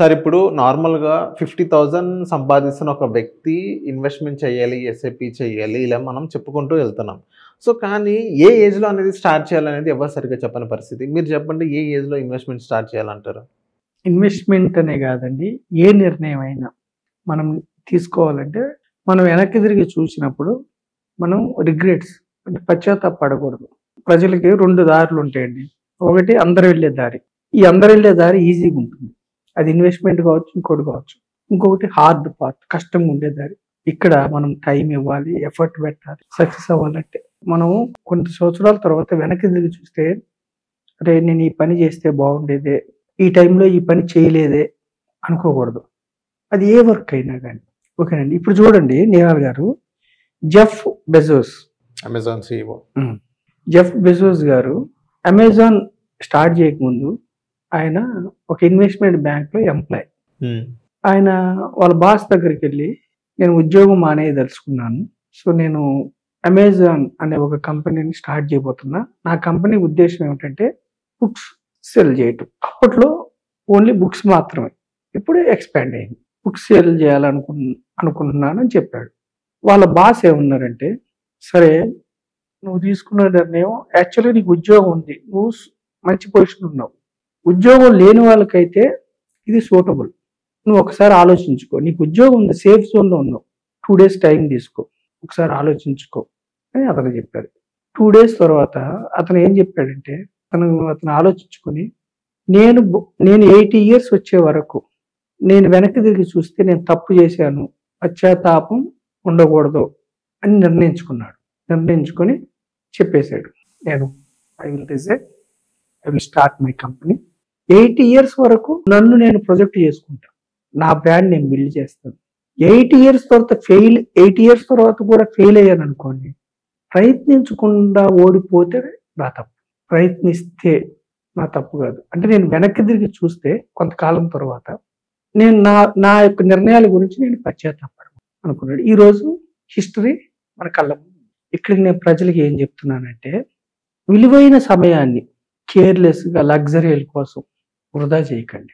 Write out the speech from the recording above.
Sir ఇప్పుడు నార్మల్‌గా 50,000 సంపాదిస్తున్న ఒక వ్యక్తి ఇన్వెస్ట్‌మెంట్ చేయాలి, ఎస్ఐపి చేయాలి ఇలా మనం చెప్పుకుంటూ వెళ్తున్నాం. సో, కానీ ఏ ఏజ్‌లో అనేది స్టార్ట్ చేయాలనేది ఎవరు సరిగ్గా చెప్పని పరిస్థితి. మీరు చెప్పండి ఏ ఏజ్‌లో ఇన్వెస్ట్‌మెంట్ స్టార్ట్ చేయాలంటారు? ఇన్వెస్ట్‌మెంట్ అనే కాదండి. ఏ నిర్ణయం అయినా మనం తీసుకోవాలంటే, మనం వెనక్కి తిరిగి చూసినప్పుడు మనం రిగ్రెట్స్ అంటే పశ్చాత్తాపపడకూడదు. ప్రజలకి 2 దారులుంటాయండి. ఒకటి అందరూ వెళ్ళే దారి. ఈ అందరూ వెళ్ళే దారి ఈజీగా ఉంటుంది. అది ఇన్వెస్ట్‌మెంట్ కావచ్చు, ఇంకోటి కావచ్చు. ఇంకొకటి హార్డ్ పాత్ కష్టంగా ఉండే దారి. ఇక్కడ మనం టైం ఇవ్వాలి, ఎఫర్ట్ పెట్టాలి. సక్సెస్ అవ్వాలంటే మనము కొన్ని సంవత్సరాల తర్వాత వెనక్కి తిరిగి చూస్తే, అరే నేను ఈ పని చేస్తే బాగుండేదే, ఈ టైంలో ఈ పని చేయలేదే అనుకోకూడదు. అది ఏ వర్క్ అయినా కానీ. ఓకేనండి. ఇప్పుడు చూడండి నేహాల్ గారు, Jeff Bezos Amazon CEO. Jeff Bezos గారు అమెజాన్ స్టార్ట్ చేయకముందు ఆయన ఒక ఇన్వెస్ట్మెంట్ బ్యాంక్ లో ఎంప్లాయ్. ఆయన వాళ్ళ బాస్ దగ్గరికి వెళ్ళి నేను ఉద్యోగం మానేయదలుచుకున్నాను. సో నేను అమెజాన్ అనే ఒక కంపెనీని స్టార్ట్ చేయబోతున్నా. నా కంపెనీ ఉద్దేశం ఏమిటంటే బుక్స్ సెల్ చేయటం. అప్పట్లో ఓన్లీ బుక్స్ మాత్రమే. ఇప్పుడు ఎక్స్పాండ్ అయింది. బుక్స్ సెల్ అనుకుంటున్నాను అని చెప్పాడు. వాళ్ళ బాస్ ఏమన్నారంటే, సరే నువ్వు తీసుకున్న నిర్ణయం యాక్చువల్గా నీకు ఉద్యోగం ఉంది, నువ్వు మంచి పొజిషన్ ఉన్నావు. ఉద్యోగం లేని వాళ్ళకైతే ఇది సూటబుల్. నువ్వు ఒకసారి ఆలోచించుకో. నీకు ఉద్యోగం ఉంది, సేఫ్ జోన్లో ఉన్నావు, 2 days టైం తీసుకో, ఒకసారి ఆలోచించుకో అని అతను చెప్పాడు. 2 days తర్వాత అతను ఏం చెప్పాడంటే, అతను ఆలోచించుకొని నేను 80 years వచ్చే వరకు నేను వెనక్కి తిరిగి చూస్తే నేను తప్పు చేశాను, పశ్చాత్తాపం ఉండకూడదు అని నిర్ణయించుకొని చెప్పేశాడు, నేను I will start my company. 80 years వరకు నన్ను నేను ప్రొజెక్ట్ చేసుకుంటా, నా బ్రాండ్ నేను బిల్డ్ చేస్తాను. 80 years తర్వాత కూడా ఫెయిల్ అయ్యాను అనుకోండి, ప్రయత్నించకుండా ఓడిపోతే నా తప్పు, ప్రయత్నిస్తే నా తప్పు కాదు. అంటే నేను వెనక్కి తిరిగి చూస్తే కొంతకాలం తర్వాత నేను నా యొక్క నిర్ణయాల గురించి నేను పశ్చాత్తాపడను అనుకున్నాడు. ఈరోజు హిస్టరీ మన కళ్ళ ముందు. ఇక్కడికి నేను ప్రజలకి ఏం చెప్తున్నానంటే, విలువైన సమయాన్ని కేర్లెస్గా లగ్జరీల కోసం వృధా చేయకండి.